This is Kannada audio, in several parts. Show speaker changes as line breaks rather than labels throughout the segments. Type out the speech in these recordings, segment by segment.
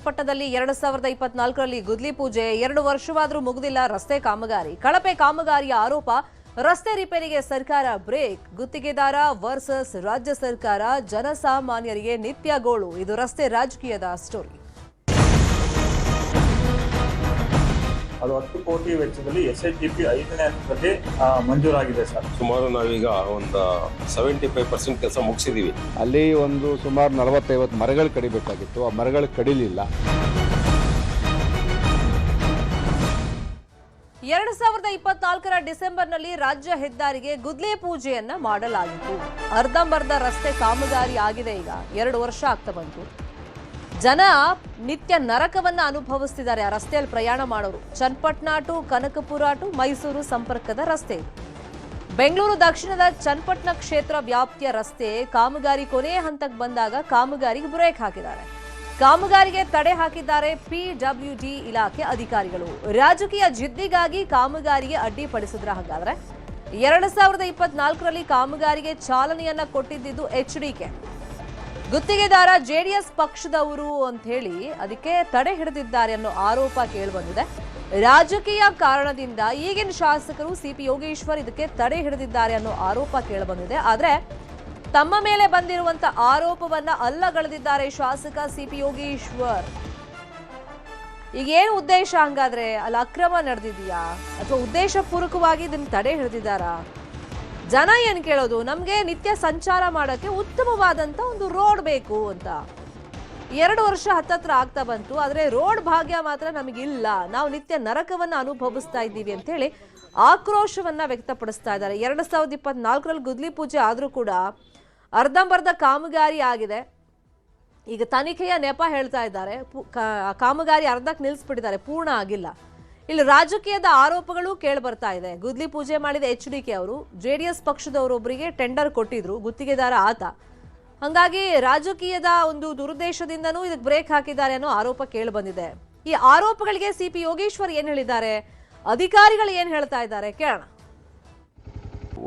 ಚನ್ನಪಟ್ಟಣದಲ್ಲಿ 2024ರಲ್ಲಿ ಗುದ್ಲಿ ಪೂಜೆ 2 ವರ್ಷವಾದರೂ ಮುಗಿದಿಲ್ಲ ರಸ್ತೆ ಕಾಮಗಾರಿ. ಕಳಪೆ ಕಾಮಗಾರಿಯ ಆರೋಪ, ರಸ್ತೆ ರಿಪೇರಿಗೆ ಸರ್ಕಾರ ಬ್ರೇಕ್. ಗುತ್ತಿಗೆದಾರ ವರ್ಸಸ್ ರಾಜ್ಯ ಸರ್ಕಾರ, ಜನಸಾಮಾನ್ಯರಿಗೆ ನಿತ್ಯ ಗೋಳು. ಇದು ರಸ್ತೆ ರಾಜಕೀಯದ ಸ್ಟೋರಿ.
ಅದು 10 ಕೋಟಿ ವೆಚ್ಚದಲ್ಲಿ SIGP 5ನೇ ಹಂತದಲ್ಲಿ ಮಂಜೂರಾಗಿದೆ ಸರ್.
ಸುಮಾರು ನಾವೀಗ ಒಂದು 75% ಕೆಲಸ ಮುಗಿಸಿದೀವಿ.
ಅಲ್ಲಿ ಒಂದು ಸುಮಾರು 40-50 ಮರಗಳು ಕಡಿಬೇಕಾಗಿತ್ತು, ಆ ಮರಗಳು ಕಡಿಲಿಲ್ಲ.
2024ರ ಡಿಸೆಂಬರ್ನಲ್ಲಿ ರಾಜ್ಯ ಹೆದ್ದಾರಿಗೆ ಗುದ್ಲಿ ಪೂಜೆಯನ್ನ ಮಾಡಲಾಗಿತ್ತು. ಅರ್ಧಂಬರ್ಧ ರಸ್ತೆ ಕಾಮಗಾರಿ ಆಗಿದೆ. ಈಗ 2 ವರ್ಷ ಆಗ್ತಾ ಬಂತು. ಜನ ನಿತ್ಯ ನರಕವನ್ನ ಅನುಭವಿಸ್ತಿದ್ದಾರೆ ಆ ರಸ್ತೆಯಲ್ಲಿ ಪ್ರಯಾಣ ಮಾಡೋರು. ಚನ್ನಪಟ್ಟಣ ಟು ಕನಕಪುರ ಟು ಮೈಸೂರು ಸಂಪರ್ಕದ ರಸ್ತೆ. ಬೆಂಗಳೂರು ದಕ್ಷಿಣದ ಚನ್ನಪಟ್ಟಣ ಕ್ಷೇತ್ರ ವ್ಯಾಪ್ತಿಯ ರಸ್ತೆ ಕಾಮಗಾರಿ ಕೊನೆಯ ಹಂತಕ್ಕೆ ಬಂದಾಗ ಕಾಮಗಾರಿಗೆ ಬ್ರೇಕ್ ಹಾಕಿದ್ದಾರೆ. ಕಾಮಗಾರಿಗೆ ತಡೆ ಹಾಕಿದ್ದಾರೆ PWD ಇಲಾಖೆ ಅಧಿಕಾರಿಗಳು. ರಾಜಕೀಯ ಜಿದ್ದಿಗಾಗಿ ಕಾಮಗಾರಿಗೆ ಅಡ್ಡಿಪಡಿಸಿದ್ರ. ಹಾಗಾದ್ರೆ 2024ರಲ್ಲಿ ಕಾಮಗಾರಿಗೆ ಚಾಲನೆಯನ್ನ ಕೊಟ್ಟಿದ್ದು HDK. ಗುತ್ತಿಗೆದಾರ JDS ಪಕ್ಷದವರು ಅಂತ ಹೇಳಿ ಅದಕ್ಕೆ ತಡೆ ಹಿಡಿದಿದ್ದಾರೆ ಅನ್ನೋ ಆರೋಪ ಕೇಳಿಬಂದಿದೆ. ರಾಜಕೀಯ ಕಾರಣದಿಂದ ಈಗಿನ ಶಾಸಕರು CP ಯೋಗೇಶ್ವರ್ ಇದಕ್ಕೆ ತಡೆ ಹಿಡಿದಿದ್ದಾರೆ ಅನ್ನೋ ಆರೋಪ ಕೇಳಿಬಂದಿದೆ. ಆದ್ರೆ ತಮ್ಮ ಮೇಲೆ ಬಂದಿರುವಂತ ಆರೋಪವನ್ನ ಅಲ್ಲಗಳೆದಿದ್ದಾರೆ ಶಾಸಕ CP ಯೋಗೇಶ್ವರ್. ಈಗ ಏನು ಉದ್ದೇಶ? ಹಂಗಾದ್ರೆ ಅಲ್ಲಿ ಅಕ್ರಮ ನಡೆದಿದೆಯಾ ಅಥವಾ ಉದ್ದೇಶಪೂರ್ವಕವಾಗಿ ಇದನ್ನ ತಡೆ ಹಿಡಿದಿದ್ದಾರಾ? ಜನ ಏನ್ ಕೇಳೋದು, ನಮ್ಗೆ ನಿತ್ಯ ಸಂಚಾರ ಮಾಡಕ್ಕೆ ಉತ್ತಮವಾದಂತ ಒಂದು ರೋಡ್ ಬೇಕು ಅಂತ. 2 ವರ್ಷ ಹತ್ತತ್ರ ಆಗ್ತಾ ಬಂತು, ಆದ್ರೆ ರೋಡ್ ಭಾಗ್ಯ ಮಾತ್ರ ನಮಗಿಲ್ಲ. ನಾವು ನಿತ್ಯ ನರಕವನ್ನ ಅನುಭವಿಸ್ತಾ ಇದ್ದೀವಿ ಅಂತ ಹೇಳಿ ಆಕ್ರೋಶವನ್ನ ವ್ಯಕ್ತಪಡಿಸ್ತಾ ಇದ್ದಾರೆ. 2024ರಲ್ಲಿ ಗುದ್ಲಿ ಪೂಜೆ ಆದ್ರೂ ಕೂಡ ಅರ್ಧಂಬರ್ಧ ಕಾಮಗಾರಿ ಆಗಿದೆ. ಈಗ ತನಿಖೆಯ ನೆಪ ಹೇಳ್ತಾ ಇದ್ದಾರೆ, ಕಾಮಗಾರಿ ಅರ್ಧಕ್ಕೆ ನಿಲ್ಲಿಸ್ಬಿಟ್ಟಿದ್ದಾರೆ, ಪೂರ್ಣ ಆಗಿಲ್ಲ. ಇಲ್ಲಿ ರಾಜಕೀಯದ ಆರೋಪಗಳು ಕೇಳಿ ಬರ್ತಾ ಇದೆ. ಗುದ್ಲಿ ಪೂಜೆ ಮಾಡಿದ HDK ಅವರು JDS ಪಕ್ಷದವರೊಬ್ಬರಿಗೆ ಟೆಂಡರ್ ಕೊಟ್ಟಿದ್ರು, ಗುತ್ತಿಗೆದಾರ ಆತ. ಹಂಗಾಗಿ ರಾಜಕೀಯದ ಒಂದು ದುರುದ್ದೇಶದಿಂದನೂ ಇದಕ್ಕೆ ಬ್ರೇಕ್ ಹಾಕಿದ್ದಾರೆ ಅನ್ನೋ ಆರೋಪ ಕೇಳಿ ಬಂದಿದೆ. ಈ ಆರೋಪಗಳಿಗೆ CP ಯೋಗೇಶ್ವರ್ ಏನ್ ಹೇಳಿದ್ದಾರೆ, ಅಧಿಕಾರಿಗಳು ಏನ್ ಹೇಳ್ತಾ ಇದ್ದಾರೆ ಕೇಳೋಣ.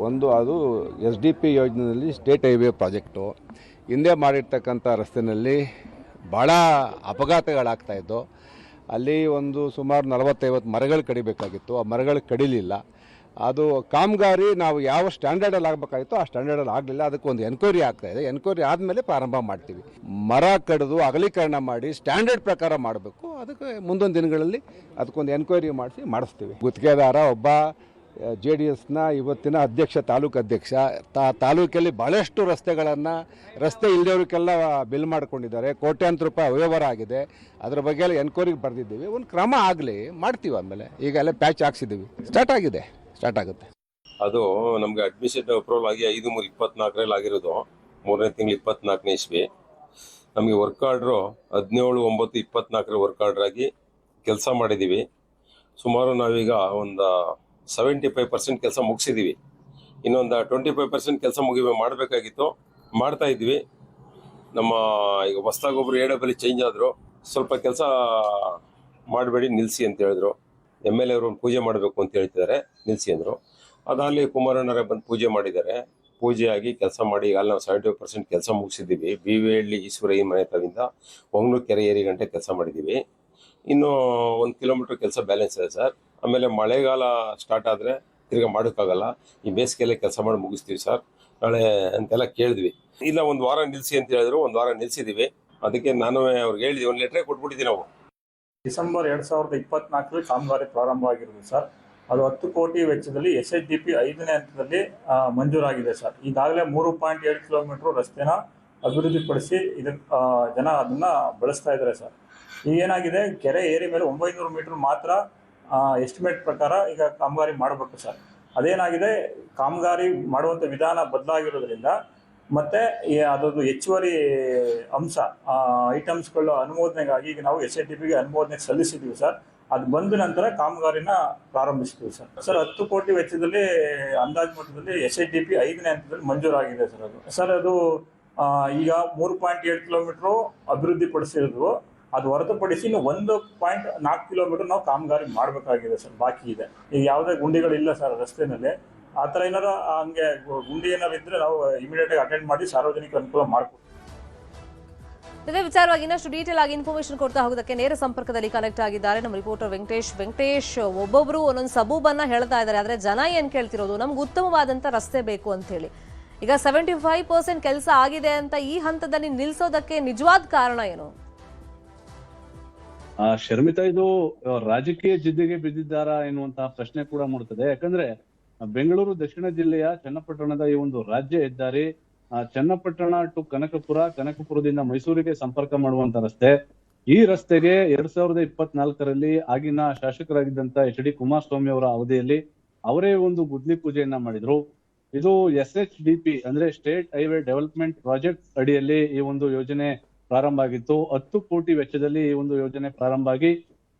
ಒಂದು ಅದು SDP ಯೋಜನೆಯಲ್ಲಿ ಸ್ಟೇಟ್ ಹೈವೇ ಪ್ರಾಜೆಕ್ಟು ಹಿಂದೆ ಮಾಡಿರ್ತಕ್ಕಂಥ ರಸ್ತೆಯಲ್ಲಿ ಭಾಳ ಅಪಘಾತಗಳಾಗ್ತಾಯಿದ್ದು. ಅಲ್ಲಿ ಒಂದು ಸುಮಾರು 40-50 ಮರಗಳು ಕಡಿಬೇಕಾಗಿತ್ತು, ಆ ಮರಗಳು ಕಡಿಲಿಲ್ಲ. ಅದು ಕಾಮಗಾರಿ ನಾವು ಯಾವ ಸ್ಟ್ಯಾಂಡರ್ಡಲ್ಲಿ ಆಗಬೇಕಾಗಿತ್ತು ಆ ಸ್ಟ್ಯಾಂಡರ್ಡಲ್ಲಿ ಆಗಲಿಲ್ಲ. ಅದಕ್ಕೊಂದು ಎನ್ಕ್ವೈರಿ ಆಗ್ತಾಯಿದೆ. ಎನ್ಕ್ವೈರಿ ಆದಮೇಲೆ ಪ್ರಾರಂಭ ಮಾಡ್ತೀವಿ. ಮರ ಕಡಿದು ಅಗಲೀಕರಣ ಮಾಡಿ ಸ್ಟ್ಯಾಂಡರ್ಡ್ ಪ್ರಕಾರ ಮಾಡಬೇಕು. ಅದಕ್ಕೆ ಮುಂದೊಂದು ದಿನಗಳಲ್ಲಿ ಅದಕ್ಕೊಂದು ಎನ್ಕ್ವೈರಿ ಮಾಡಿಸ್ತೀವಿ. ಗುತ್ತಿಗೆದಾರ ಒಬ್ಬ JDSನ ಇವತ್ತಿನ ಅಧ್ಯಕ್ಷ, ತಾಲೂಕು ಅಧ್ಯಕ್ಷ. ತಾಲೂಕಲ್ಲಿ ಭಾಳಷ್ಟು ರಸ್ತೆ ಇಲ್ಲದವ್ರಿಗೆಲ್ಲ ಬಿಲ್ ಮಾಡ್ಕೊಂಡಿದ್ದಾರೆ. ಕೋಟ್ಯಾಂತರ ರೂಪಾಯಿ ಅವ್ಯವಹಾರ ಆಗಿದೆ. ಅದರ ಬಗ್ಗೆ ಎಲ್ಲ ಎನ್ಕ್ವೈರಿಗೆ ಬರೆದಿದ್ದೀವಿ. ಒಂದು ಕ್ರಮ ಆಗಲಿ, ಮಾಡ್ತೀವಿ. ಆಮೇಲೆ ಈಗ ಎಲ್ಲ ಪ್ಯಾಚ್ ಹಾಕ್ಸಿದ್ದೀವಿ. ಸ್ಟಾರ್ಟ್ ಆಗುತ್ತೆ.
ಅದು ನಮ್ಗೆ ಅಡ್ಮಿನಿಸ್ಟ್ರೇಟಿವ್ ಅಪ್ರೂವಲ್ ಆಗಿ 5/3/24ರಲ್ಲಿ ಆಗಿರೋದು. 3ನೇ ತಿಂಗಳು 24ನೇ ಇಸ್ವಿ. ನಮಗೆ ವರ್ಕ್ ಆರ್ಡ್ರು 17/9/24 ವರ್ಕ್ ಆರ್ಡ್ರ್ ಆಗಿ ಕೆಲಸ ಮಾಡಿದ್ದೀವಿ. ಸುಮಾರು ನಾವೀಗ ಒಂದು 75% ಕೆಲಸ ಮುಗಿಸಿದ್ದೀವಿ. ಇನ್ನೊಂದು 25% ಕೆಲಸ ಮಾಡಬೇಕಾಗಿತ್ತು, ಮಾಡ್ತಾ ಇದ್ವಿ. ನಮ್ಮ ಈಗ ಹೊಸ್ದಾಗೊಬ್ರು AW ಚೇಂಜ್ ಆದರು. ಸ್ವಲ್ಪ ಕೆಲಸ ಮಾಡಬೇಡಿ, ನಿಲ್ಲಿಸಿ ಅಂತ ಹೇಳಿದ್ರು. MLA ಅವರು ಒಂದು ಪೂಜೆ ಮಾಡಬೇಕು ಅಂತ ಹೇಳ್ತಿದ್ದಾರೆ, ನಿಲ್ಲಿಸಿ ಅಂದರು. ಅದಾಗಲಿ ಕುಮಾರಣ್ಣರೇ ಬಂದು ಪೂಜೆ ಮಾಡಿದ್ದಾರೆ. ಪೂಜೆ ಆಗಿ ಕೆಲಸ ಮಾಡಿ ಈಗ ನಾವು 75% ಕೆಲಸ ಮುಗಿಸಿದ್ದೀವಿ. BVಹಳ್ಳಿ ಈಶ್ವರಯ್ಯ ಮನೆ ತವಿಂದ ಹೊಂಗ್ನೂರು ಕೆರೆ ಏರಿ ಗಂಟೆ ಕೆಲಸ ಮಾಡಿದ್ದೀವಿ. ಇನ್ನು 1 ಕಿಲೋಮೀಟರ್ ಕೆಲಸ ಬ್ಯಾಲೆನ್ಸ್ ಇದೆ ಸರ್. ಆಮೇಲೆ ಮಳೆಗಾಲ ಸ್ಟಾರ್ಟ್ ಆದರೆ ತಿರ್ಗಿ ಮಾಡೋಕ್ಕಾಗಲ್ಲ. ಈ ಬೇಸಿಗೆಯಲ್ಲೇ ಕೆಲಸ ಮಾಡಿ ಮುಗಿಸ್ತೀವಿ ಸರ್ ನಾಳೆ ಅಂತೆಲ್ಲ ಕೇಳಿದ್ವಿ. ಇಲ್ಲ 1 ವಾರ ನಿಲ್ಲಿಸಿ ಅಂತ ಹೇಳಿದ್ರು. 1 ವಾರ ನಿಲ್ಲಿಸಿದ್ದೀವಿ. ಅದಕ್ಕೆ ನಾನು ಅವ್ರಿಗೆ ಹೇಳಿದ್ವಿ, ಒಂದು ಲೆಟ್ರೇ ಕೊಟ್ಬಿಟ್ಟಿದ್ದೀವಿ ನಾವು.
ಡಿಸೆಂಬರ್ 2024ರಲ್ಲಿ ಕಾಮಗಾರಿ ಪ್ರಾರಂಭ ಆಗಿರೋದು ಸರ್. ಅದು 10 ಕೋಟಿ ವೆಚ್ಚದಲ್ಲಿ SIGP 5ನೇ ಹಂತದಲ್ಲಿ ಮಂಜೂರಾಗಿದೆ ಸರ್. ಈಗಾಗಲೇ 3.7 ಕಿಲೋಮೀಟರ್ ರಸ್ತೆನ ಅಭಿವೃದ್ಧಿಪಡಿಸಿ ಜನ ಅದನ್ನ ಬಳಸ್ತಾ ಇದ್ದಾರೆ ಸರ್. ಈಗೇನಾಗಿದೆ, ಕೆರೆ ಏರಿ ಮೇಲೆ 900 ಮೀಟರ್ ಮಾತ್ರ ಎಸ್ಟಿಮೇಟ್ ಪ್ರಕಾರ ಈಗ ಕಾಮಗಾರಿ ಮಾಡಬೇಕು ಸರ್. ಅದೇನಾಗಿದೆ, ಕಾಮಗಾರಿ ಮಾಡುವಂಥ ವಿಧಾನ ಬದಲಾಗಿರೋದ್ರಿಂದ ಮತ್ತು ಅದೊಂದು ಹೆಚ್ಚುವರಿ ಅಂಶ ಐಟಮ್ಸ್ಗಳ ಅನುಮೋದನೆಗಾಗಿ ಈಗ ನಾವು SIGPಗೆ ಅನುಮೋದನೆ ಸಲ್ಲಿಸಿದ್ದೀವಿ ಸರ್. ಅದು ಬಂದ ನಂತರ ಕಾಮಗಾರಿನ ಪ್ರಾರಂಭಿಸ್ತೀವಿ ಸರ್. 10 ಕೋಟಿ ವೆಚ್ಚದಲ್ಲಿ ಅಂದಾಜು ಮಟ್ಟದಲ್ಲಿ SIGP 5ನೇ ಹಂತದಲ್ಲಿ ಮಂಜೂರಾಗಿದೆ ಸರ್. ಅದು ಈಗ 3.7 ಕಿಲೋಮೀಟ್ರು ಅಭಿವೃದ್ಧಿಪಡಿಸಿರೋದು. ಅದು ಹೊರತುಪಡಿಸಿ ಇನ್ನು 1.4 ಕಿಲೋಮೀಟರ್ ನಾವು ಕಾಮಗಾರಿ ಮಾಡಬೇಕಾಗಿದೆ ಸರ್, ಬಾಕಿ ಇದೆ. ಈಗ ಯಾವುದೇ ಗುಂಡಿಗಳಿಲ್ಲ ಸರ್ ರಸ್ತೆನಲ್ಲಿ. ಆ ಥರ ಏನಾರು ಹಂಗೆ ಗುಂಡಿ ಏನಾರು ಇದ್ದರೆ ನಾವು ಇಮಿಡಿಯೇಟಾಗಿ ಅಟೆಂಡ್ ಮಾಡಿ ಸಾರ್ವಜನಿಕ ಅನುಕೂಲ ಮಾಡಿಕೊಡ್ತೀವಿ.
ಇದೇ ವಿಚಾರವಾಗಿ ಇನ್ನಷ್ಟು ಡೀಟೇಲ್ ಆಗಿ ಇನ್ಫಾರ್ಮೇಶನ್ ಕೊಡ್ತಾ ಹೋಗೋದಕ್ಕೆ ನೇರ ಸಂಪರ್ಕದಲ್ಲಿ ಕನೆಕ್ಟ್ ಆಗಿದ್ದಾರೆ ನಮ್ಮ ರಿಪೋರ್ಟರ್ ವೆಂಕಟೇಶ್. ಒಬ್ಬೊಬ್ರು ಒಂದೊಂದು ಸಬೂಬನ್ನ ಹೇಳ್ತಾ ಇದ್ದಾರೆ, ಆದ್ರೆ ಜನ ಏನ್ ಕೇಳ್ತಿರೋದು ನಮ್ಗೆ ಉತ್ತಮವಾದಂತ ರಸ್ತೆ ಬೇಕು ಅಂತ ಹೇಳಿ. ಈಗ 75% ಕೆಲಸ ಆಗಿದೆ ಅಂತ ಈ ಹಂತದಲ್ಲಿ ನಿಲ್ಸೋದಕ್ಕೆ ನಿಜವಾದ ಕಾರಣ ಏನು?
ಶರ್ಮಿತಾ, ಇದು ರಾಜಕೀಯ ಜಿದ್ದಿಗೆ ಬಿದ್ದಿದ್ದಾರಾ ಎನ್ನುವಂತಹ ಪ್ರಶ್ನೆ ಕೂಡ ಮೂಡುತ್ತದೆ. ಯಾಕಂದ್ರೆ ಬೆಂಗಳೂರು ದಕ್ಷಿಣ ಜಿಲ್ಲೆಯ ಚನ್ನಪಟ್ಟಣದ ಈ ಒಂದು ರಾಜ್ಯ ಹೆದ್ದಾರಿ ಚನ್ನಪಟ್ಟಣ ಟು ಕನಕಪುರ, ಕನಕಪುರದಿಂದ ಮೈಸೂರಿಗೆ ಸಂಪರ್ಕ ಮಾಡುವಂತ ರಸ್ತೆ. ಈ ರಸ್ತೆಗೆ 2024ರಲ್ಲಿ ಆಗಿನ ಶಾಸಕರಾಗಿದ್ದಂತ HD ಕುಮಾರಸ್ವಾಮಿ ಅವರ ಅವಧಿಯಲ್ಲಿ ಅವರೇ ಒಂದು ಗುದ್ಲಿ ಪೂಜೆಯನ್ನ ಮಾಡಿದ್ರು. ಇದು SHDP ಅಂದ್ರೆ ಸ್ಟೇಟ್ ಹೈವೇ ಡೆವಲಪ್ಮೆಂಟ್ ಪ್ರಾಜೆಕ್ಟ್ ಅಡಿಯಲ್ಲಿ ಈ ಒಂದು ಯೋಜನೆ ಪ್ರಾರಂಭ ಆಗಿತ್ತು. 10 ಕೋಟಿ ವೆಚ್ಚದಲ್ಲಿ ಈ ಒಂದು ಯೋಜನೆ ಪ್ರಾರಂಭ ಆಗಿ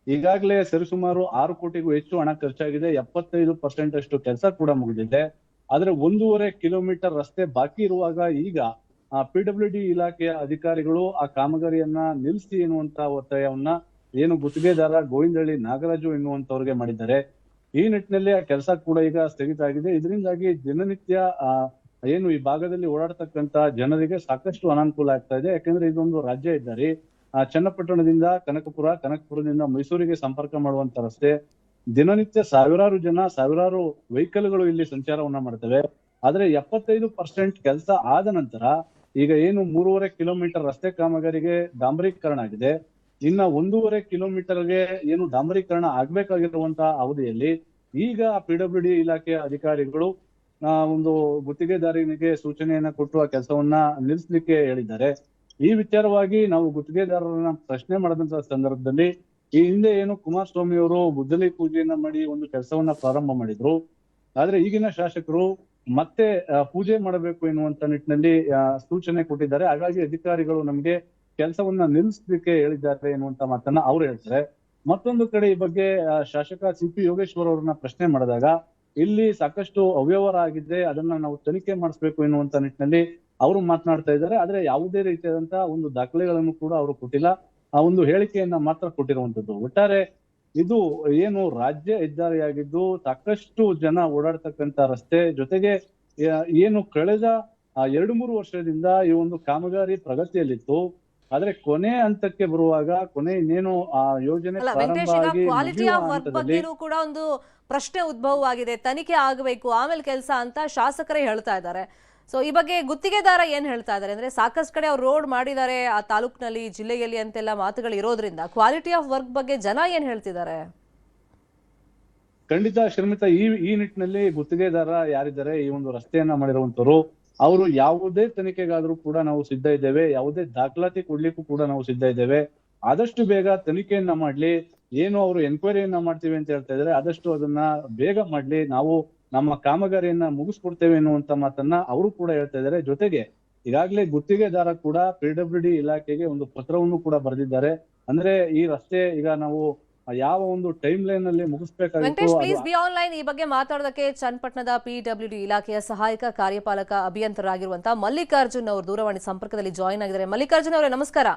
ಈಗಾಗಲೇ ಸರಿಸುಮಾರು 6 ಕೋಟಿಗೂ ಹೆಚ್ಚು ಹಣ ಖರ್ಚಾಗಿದೆ. 75% ಅಷ್ಟು ಕೆಲಸ ಕೂಡ ಮುಗಿದಿದೆ. ಆದ್ರೆ 1.5 ಕಿಲೋಮೀಟರ್ ರಸ್ತೆ ಬಾಕಿ ಇರುವಾಗ ಈಗ PWD ಇಲಾಖೆಯ ಅಧಿಕಾರಿಗಳು ಆ ಕಾಮಗಾರಿಯನ್ನ ನಿಲ್ಲಿಸಿ ಎನ್ನುವಂತ ಒತ್ತಾಯವನ್ನ ಏನು ಗುತ್ತಿಗೆದಾರ ಗೋವಿಂದಹಳ್ಳಿ ನಾಗರಾಜು ಎನ್ನುವಂತವ್ರಿಗೆ ಮಾಡಿದ್ದಾರೆ. ಈ ನಿಟ್ಟಿನಲ್ಲಿ ಆ ಕೆಲಸ ಕೂಡ ಈಗ ಸ್ಥಗಿತ ಆಗಿದೆ. ಇದರಿಂದಾಗಿ ದಿನನಿತ್ಯ ಏನು ಈ ಭಾಗದಲ್ಲಿ ಓಡಾಡ್ತಕ್ಕಂತ ಜನರಿಗೆ ಸಾಕಷ್ಟು ಅನಾನುಕೂಲ ಆಗ್ತಾ ಇದೆ. ಯಾಕಂದ್ರೆ ಇದೊಂದು ರಾಜ್ಯ ಹೆದ್ದಾರಿ. ಚನ್ನಪಟ್ಟಣದಿಂದ ಕನಕಪುರ, ಕನಕಪುರದಿಂದ ಮೈಸೂರಿಗೆ ಸಂಪರ್ಕ ಮಾಡುವಂತ ರಸ್ತೆ. ದಿನನಿತ್ಯ ಸಾವಿರಾರು ವೆಹಿಕಲ್ಗಳು ಇಲ್ಲಿ ಸಂಚಾರವನ್ನ ಮಾಡ್ತವೆ. ಆದ್ರೆ 75% ಕೆಲಸ ಆದ ನಂತರ ಈಗ ಏನು 3.5 ಕಿಲೋಮೀಟರ್ ರಸ್ತೆ ಕಾಮಗಾರಿಗೆ ಡಾಂಬರೀಕರಣ ಆಗಿದೆ. ಇನ್ನ 1.5 ಕಿಲೋಮೀಟರ್ಗೆ ಏನು ಡಾಂಬರೀಕರಣ ಆಗ್ಬೇಕಾಗಿರುವಂತಹ ಅವಧಿಯಲ್ಲಿ ಈಗ PWD ಇಲಾಖೆಯ ಅಧಿಕಾರಿಗಳು ಒಂದು ಗುತ್ತಿಗೆದಾರನಿಗೆ ಸೂಚನೆಯನ್ನ ಕೊಟ್ಟು ಆ ಕೆಲಸವನ್ನ ನಿಲ್ಲಿಸ್ಲಿಕ್ಕೆ ಹೇಳಿದ್ದಾರೆ. ಈ ವಿಚಾರವಾಗಿ ನಾವು ಗುತ್ತಿಗೆದಾರರನ್ನ ಪ್ರಶ್ನೆ ಮಾಡಿದಂತ ಸಂದರ್ಭದಲ್ಲಿ ಈ ಹಿಂದೆ ಏನು ಕುಮಾರಸ್ವಾಮಿ ಅವರು ಗುದ್ದಲಿ ಪೂಜೆಯನ್ನ ಮಾಡಿ ಒಂದು ಕೆಲಸವನ್ನ ಪ್ರಾರಂಭ ಮಾಡಿದ್ರು. ಆದ್ರೆ ಈಗಿನ ಶಾಸಕರು ಮತ್ತೆ ಪೂಜೆ ಮಾಡಬೇಕು ಎನ್ನುವಂತ ನಿಟ್ಟಿನಲ್ಲಿ ಸೂಚನೆ ಕೊಟ್ಟಿದ್ದಾರೆ. ಹಾಗಾಗಿ ಅಧಿಕಾರಿಗಳು ನಮ್ಗೆ ಕೆಲಸವನ್ನ ನಿಲ್ಲಿಸ್ಲಿಕ್ಕೆ ಹೇಳಿದ್ದಾರೆ ಎನ್ನುವಂತ ಮಾತನ್ನ ಅವ್ರು ಹೇಳ್ತಾರೆ. ಮತ್ತೊಂದು ಕಡೆ ಈ ಬಗ್ಗೆ ಶಾಸಕ CP ಯೋಗೇಶ್ವರ್ ಅವ್ರನ್ನ ಪ್ರಶ್ನೆ ಮಾಡಿದಾಗ ಇಲ್ಲಿ ಸಾಕಷ್ಟು ಅವ್ಯವಹಾರ ಆಗಿದೆ, ಅದನ್ನ ನಾವು ತನಿಖೆ ಮಾಡಿಸ್ಬೇಕು ಎನ್ನುವಂತ ನಿಟ್ಟಿನಲ್ಲಿ ಅವರು ಮಾತನಾಡ್ತಾ ಇದ್ದಾರೆ. ಆದ್ರೆ ಯಾವುದೇ ರೀತಿಯಾದಂತಹ ಒಂದು ದಾಖಲೆಗಳನ್ನು ಕೂಡ ಅವರು ಕೊಟ್ಟಿಲ್ಲ. ಆ ಒಂದು ಹೇಳಿಕೆಯನ್ನ ಮಾತ್ರ ಕೊಟ್ಟಿರುವಂತದ್ದು. ಒಟ್ಟಾರೆ ಇದು ಏನು ರಾಜ್ಯ ಹೆದ್ದಾರಿಯಾಗಿದ್ದು ಸಾಕಷ್ಟು ಜನ ಓಡಾಡ್ತಕ್ಕಂತ ರಸ್ತೆ. ಜೊತೆಗೆ ಏನು ಕಳೆದ 2-3 ವರ್ಷದಿಂದ ಈ ಒಂದು ಕಾಮಗಾರಿ ಪ್ರಗತಿಯಲ್ಲಿತ್ತು. ಆದ್ರೆ ಕೊನೆ ಹಂತಕ್ಕೆ ಬರುವಾಗ ಇನ್ನೇನು ಆ ಯೋಜನೆ ಪ್ರಾರಂಭ ಆಗಿ
ಕ್ವಾಲಿಟಿ ಆಫ್ ವರ್ಕ್ ಬಗ್ಗೆನೂ ಕೂಡ ಒಂದು ಪ್ರಶ್ನೆ ಉದ್ಭವವಾಗಿದೆ. ತನಿಖೆ ಆಗಬೇಕು ಆಮೇಲೆ ಕೆಲಸ ಅಂತ ಶಾಸಕರೇ ಹೇಳ್ತಾ ಇದ್ದಾರೆ. ಸೊ ಈ ಬಗ್ಗೆ ಗುತ್ತಿಗೆದಾರ ಏನ್ ಹೇಳ್ತಾ ಇದ್ದಾರೆ ಅಂದ್ರೆ, ಸಾಕಷ್ಟು ಕಡೆ ಅವ್ರು ರೋಡ್ ಮಾಡಿದ್ದಾರೆ ಆ ತಾಲೂಕಿನಲ್ಲಿ, ಜಿಲ್ಲೆಯಲ್ಲಿ ಅಂತೆಲ್ಲ ಮಾತುಗಳು ಇರೋದ್ರಿಂದ ಕ್ವಾಲಿಟಿ ಆಫ್ ವರ್ಕ್ ಬಗ್ಗೆ ಜನ ಏನ್ ಹೇಳ್ತಿದ್ದಾರೆ?
ಖಂಡಿತ ಶರ್ಮಿತಾ, ಈ ನಿಟ್ಟಿನಲ್ಲಿ ಗುತ್ತಿಗೆದಾರ ಯಾರಿದ್ದಾರೆ, ಈ ಒಂದು ರಸ್ತೆಯನ್ನ ಮಾಡಿರುವಂತವ್ರು, ಅವರು ಯಾವುದೇ ತನಿಖೆಗಾದ್ರೂ ಕೂಡ ನಾವು ಸಿದ್ಧ ಇದ್ದೇವೆ, ಯಾವುದೇ ದಾಖಲಾತಿ ಕೊಡ್ಲಿಕ್ಕೂ ಕೂಡ ನಾವು ಸಿದ್ಧ ಇದ್ದೇವೆ. ಆದಷ್ಟು ಬೇಗ ತನಿಖೆಯನ್ನ ಮಾಡ್ಲಿ, ಏನು ಅವರು ಎನ್ಕ್ವೈರಿಯನ್ನ ಮಾಡ್ತೀವಿ ಅಂತ ಹೇಳ್ತಾ ಇದ್ದಾರೆ, ಆದಷ್ಟು ಅದನ್ನ ಬೇಗ ಮಾಡ್ಲಿ, ನಾವು ನಮ್ಮ ಕಾಮಗಾರಿಯನ್ನ ಮುಗಿಸ್ಕೊಡ್ತೇವೆ ಎನ್ನುವಂತ ಮಾತನ್ನ ಅವರು ಕೂಡ ಹೇಳ್ತಾ ಇದ್ದಾರೆ. ಜೊತೆಗೆ ಈಗಾಗಲೇ ಗುತ್ತಿಗೆದಾರ ಕೂಡ PWD ಇಲಾಖೆಗೆ ಒಂದು ಪತ್ರವನ್ನು ಕೂಡ ಬರೆದಿದ್ದಾರೆ. ಅಂದ್ರೆ ಈ ರಸ್ತೆ ಈಗ ನಾವು ಯಾವ ಒಂದು ಟೈಮ್ ಲೈನ್ ಅಲ್ಲಿ ಮುಗಿಸ್ಬೇಕಾಗಿತ್ತು.
ಈ ಬಗ್ಗೆ ಮಾತಾಡೋದಕ್ಕೆ ಚನ್ನಪಟ್ಟಣದ PWD ಇಲಾಖೆಯ ಸಹಾಯಕ ಕಾರ್ಯಪಾಲಕ ಅಭಿಯಂತರಾಗಿರುವಂತಹ ಮಲ್ಲಿಕಾರ್ಜುನ್ ಅವರು ದೂರವಾಣಿ ಸಂಪರ್ಕದಲ್ಲಿ ಜಾಯಿನ್ ಆಗಿದ್ದಾರೆ. ಮಲ್ಲಿಕಾರ್ಜುನ್ ಅವರೇ ನಮಸ್ಕಾರ.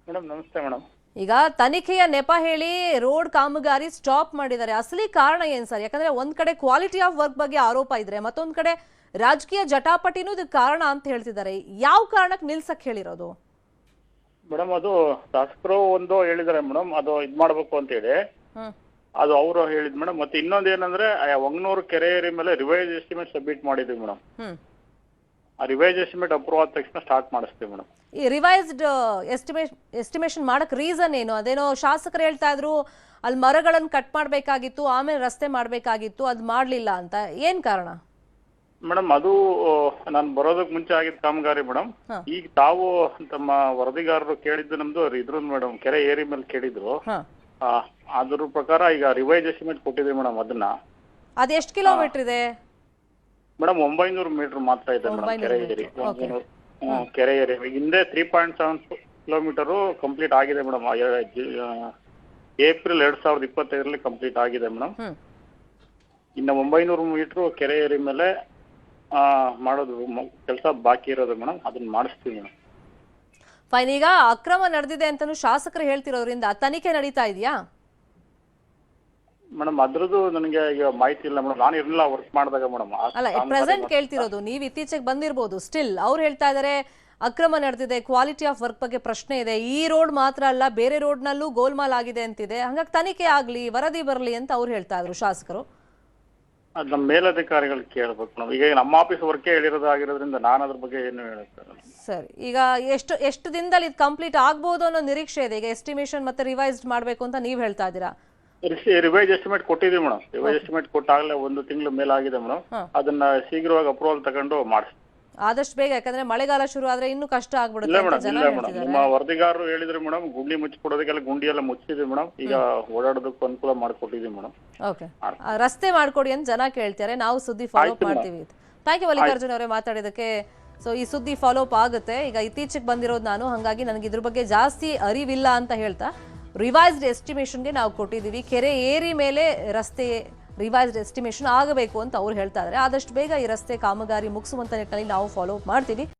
ಮೇಡಮ್ ನಮಸ್ತೆ ಮೇಡಮ್.
ಈಗ ತನಿಖೆಯ ನೆಪ ಹೇಳಿ ರೋಡ್ ಕಾಮಗಾರಿ ಸ್ಟಾಪ್ ಮಾಡಿದ್ದಾರೆ. ಅಸಲಿ ಕಾರಣ ಏನ್ ಸರ್? ಯಾಕಂದ್ರೆ ಒಂದ್ ಕಡೆ ಕ್ವಾಲಿಟಿ ಆಫ್ ವರ್ಕ್ ಬಗ್ಗೆ ಆರೋಪ ಇದ್ರೆ, ಮತ್ತೊಂದ್ ಕಡೆ ರಾಜಕೀಯ ಜಟಾಪಟಿನೂ ಇದಕ್ಕೆ ಕಾರಣ ಅಂತ ಹೇಳ್ತಿದ್ದಾರೆ. ಯಾವ ಕಾರಣಕ್ಕೆ ನಿಲ್ಸಕ್ ಹೇಳಿರೋದು?
ಮೇಡಮ್ ಅದು ಶಾಸಕರು ಒಂದು ಹೇಳಿದಾರೆ ಮೇಡಮ್, ಅದು ಇದ್ ಮಾಡ್ಬೇಕು ಅಂತ ಹೇಳಿ ಅದು ಅವರು ಹೇಳಿದ್ ಮೇಡಮ್. ಮತ್ತೆ ಇನ್ನೊಂದ್ ಏನಂದ್ರೆ ಒಂಗ್ನೂರು ಕೆರೆ ಏರಿ ಮೇಲೆ ರಿವೈಸ್ ಎಸ್ಟಿಮೇಟ್ ಸಬ್ಮಿಟ್ ಮಾಡಿದ್ವಿ ಮೇಡಮ್. ಆ ರಿವೈಸ್ ಎಸ್ಟಿಮೇಟ್ ಅಪ್ರೂವ್ ಆದ ತಕ್ಷಣ ಸ್ಟಾರ್ಟ್ ಮಾಡಿಸ್ತೀವಿ ಮೇಡಮ್.
ಈ ರಿವೈಸ್ಡ್ ಎಸ್ಟಿಮೇಷನ್ ಮಾಡಕ್ ರೀಸನ್ ಏನು? ಅದೇನೋ ಶಾಸಕರು ಹೇಳ್ತಾ ಇದ್ರು ಅಲ್ಲಿ ಮರಗಳನ್ನು ಕಟ್ ಮಾಡ್ಬೇಕಾಗಿತ್ತು, ಆಮೇಲೆ ರಸ್ತೆ ಮಾಡ್ಬೇಕಾಗಿತ್ತು, ಅದ್ ಮಾಡ್ಲಿಲ್ಲ ಅಂತ. ಏನ್ ಕಾರಣ
ಮೇಡಮ್? ಅದು ನಾನು ಬರೋದಕ್ ಮುಂಚೆ ಆಗಿದ್ದ ಕಾಮಗಾರಿ ಮೇಡಮ್. ಈಗ ತಾವು ತಮ್ಮ ವರದಿಗಾರರು ಕೇಳಿದ್ದು ನಮ್ದು ಇದ್ರ ಮೇಡಮ್, ಕೆರೆ ಏರಿ ಮೇಲೆ ಕೇಳಿದ್ರು. ಅದ್ರ ಪ್ರಕಾರ ಈಗ ರಿವೈಸ್ ಎಸ್ಟಿಮೇಟ್ ಕೊಟ್ಟಿದೆ ಮೇಡಮ್. ಅದನ್ನ
ಅದ್ ಎಷ್ಟು ಕಿಲೋಮೀಟರ್ ಇದೆ
ಮೇಡಮ್? 900 ಮೀಟರ್ ಮಾತ್ರ ಇದೆ ಮೇಡಮ್ ಕೆರೆ ಏರಿ. ಕೆರೆ ಏರಿ ಹಿಂದೆ 3.7 ಕಿಲೋಮೀಟರ್ ಕಂಪ್ಲೀಟ್ ಆಗಿದೆ ಮೇಡಮ್. ಏಪ್ರಿಲ್ 2025ರಲ್ಲಿ ಕಂಪ್ಲೀಟ್ ಆಗಿದೆ ಮೇಡಮ್. ಇನ್ನು 900 ಮೀಟರ್ ಕೆರೆ ಏರಿ ಮೇಲೆ ಮಾಡೋದು ಕೆಲಸ ಬಾಕಿ ಇರೋದು ಮೇಡಮ್. ಅದನ್ನ ಮಾಡಿಸ್ತೀವಿ ಮೇಡಮ್.
ಫೈನ್. ಈಗ ಅಕ್ರಮ ನಡೆದಿದೆ ಅಂತಾನು ಶಾಸಕರು ಹೇಳ್ತಿರೋದ್ರಿಂದ ತನಿಖೆ ನಡೀತಾ ಇದೆಯಾ
ಮೇಡಮ್? ಅದ್ರದ್ದು ನನಗೆ ಈಗ ಮಾಹಿತಿ ಇಲ್ಲ ಮೇಡಮ್, ನಾನು ಇರಲಿಲ್ಲ ವರ್ಕ್ ಮಾಡಿದಾಗ ಮೇಡಮ್.
ಅಲ್ಲ, ಪ್ರೆಸೆಂಟ್ ಕೇಳ್ತಿರೋದು. ನೀವು ಇತ್ತೀಚೆಗೆ ಬಂದಿರಬಹುದು, ಸ್ಟಿಲ್ ಅವ್ರು ಹೇಳ್ತಾ ಇದಾರೆ ಅಕ್ರಮ ನಡೆದಿದೆ, ಕ್ವಾಲಿಟಿ ಆಫ್ ವರ್ಕ್ ಬಗ್ಗೆ ಪ್ರಶ್ನೆ ಇದೆ, ಈ ರೋಡ್ ಮಾತ್ರ ಅಲ್ಲ ಬೇರೆ ರೋಡ್ನಲ್ಲೂ ಗೋಲ್ಮಾಲ್ ಆಗಿದೆ ಅಂತಿದೆ, ಹಂಗಾಗಿ ತನಿಖೆ ಆಗಲಿ, ವರದಿ ಬರಲಿ ಅಂತ ಅವ್ರು ಹೇಳ್ತಾ ಇದ್ರು ಶಾಸಕರು.
ಅದು ನಮ್ಮ ಮೇಲಧಿಕಾರಿಗಳು ಕೇಳ್ಬೇಕು ಮೇಡಮ್. ಈಗ ನಮ್ಮ ಆಫೀಸ್ ವರ್ಕೇ ಹೇಳಿರೋದಾಗಿರೋದ್ರಿಂದ ನಾನು ಅದ್ರ ಬಗ್ಗೆ ಏನು ಹೇಳ್ತಾರೆ.
ಸರಿ, ಈಗ ಎಷ್ಟು ದಿನದಲ್ಲಿ ಇದು ಕಂಪ್ಲೀಟ್ ಆಗ್ಬೋದು ಅನ್ನೋ ನಿರೀಕ್ಷೆ ಇದೆ? ಈಗ ಎಸ್ಟಿಮೇಷನ್ ಮತ್ತೆ ರಿವೈಸ್ಡ್ ಮಾಡಬೇಕು ಅಂತ ನೀವು ಹೇಳ್ತಾ ಇದ್ದೀರಾ.
ರಿವೈಸ್ ಎಸ್ಟಿಮೇಟ್ ಕೊಟ್ಟಿದ್ದೀವಿ ಮೇಡಮ್. ರಿವೈಸ್ ಎಸ್ಟಿಮೇಟ್ ಕೊಟ್ಟಾಗಲೇ 1 ತಿಂಗಳು ಮೇಲಾಗಿದೆ ಮೇಡಮ್. ಅದನ್ನ ಶೀಘ್ರವಾಗಿ ಅಪ್ರೂವಲ್ ತಗೊಂಡು ಮಾಡಿಸಿ
ಆದಷ್ಟು ಬೇಗ, ಯಾಕಂದ್ರೆ ಮಳೆಗಾಲ ಶುರು ಆದ್ರೆ ಇನ್ನೂ ಕಷ್ಟ ಆಗ್ಬಿಡುತ್ತೆ
ಇಲ್ಲ
ಅಂತ
ಮೇಡಮ್.
ಜನ
ಇಲ್ಲ ಮೇಡಮ್,
ಹೇಳ್ತಿದ್ದಾರೆ.
ನಿಮ್ಮ ವರದಿಗಾರರು ಹೇಳಿದ್ರು ಮೇಡಮ್, ಗುಂಡಿ ಮುಚ್ಚಿಕೊಡೋದಕ್ಕೆಲ್ಲ ಗುಂಡಿ ಎಲ್ಲ ಮುಚ್ಚಿದ್ವಿ ಮೇಡಮ್. ಈಗ ಓಡಾಡೋದಕ್ಕೂ ಅನುಕೂಲ ಮಾಡಿಕೊಟ್ಟಿದ್ದೀವಿ ಮೇಡಮ್.
ಓಕೆ, ರಸ್ತೆ ಮಾಡ್ಕೊಡಿ ಅಂತ ಜನ ಕೇಳ್ತಾರೆ, ನಾವು ಸುದ್ದಿ ಫಾಲೋ ಅಪ್ ಮಾಡ್ತೀವಿ. ಥ್ಯಾಂಕ್ ಯು ಮಲ್ಲಿಕಾರ್ಜುನ್ ಅವರೇ ಮಾತಾಡಿದಕ್ಕೆ. ಸೊ ಈ ಸುದ್ದಿ ಫಾಲೋ ಅಪ್ ಆಗುತ್ತೆ. ಈಗ ಇತ್ತೀಚೆಗೆ ಬಂದಿರೋದು ನಾನು, ಹಾಗಾಗಿ ನನಗೆ ಇದ್ರ ಬಗ್ಗೆ ಜಾಸ್ತಿ ಅರಿವಿಲ್ಲ ಅಂತ ಹೇಳ್ತಾ ರಿವೈಸ್ಡ್ ಎಸ್ಟಿಮೇಷನ್ಗೆ ನಾವು ಕೊಟ್ಟಿದ್ದೀವಿ. ಕೆರೆ ಏರಿ ಮೇಲೆ ರಸ್ತೆ ರಿವೈಸ್ಡ್ ಎಸ್ಟಿಮೇಷನ್ ಆಗಬೇಕು ಅಂತ ಅವ್ರು ಹೇಳ್ತಾ ಇದ್ದಾರೆ. ಆದಷ್ಟು ಬೇಗ ಈ ರಸ್ತೆ ಕಾಮಗಾರಿ ಮುಗಿಸುವಂತ ನಿಟ್ಟಿನಲ್ಲಿ ನಾವು ಫಾಲೋ ಅಪ್ ಮಾಡ್ತೀವಿ.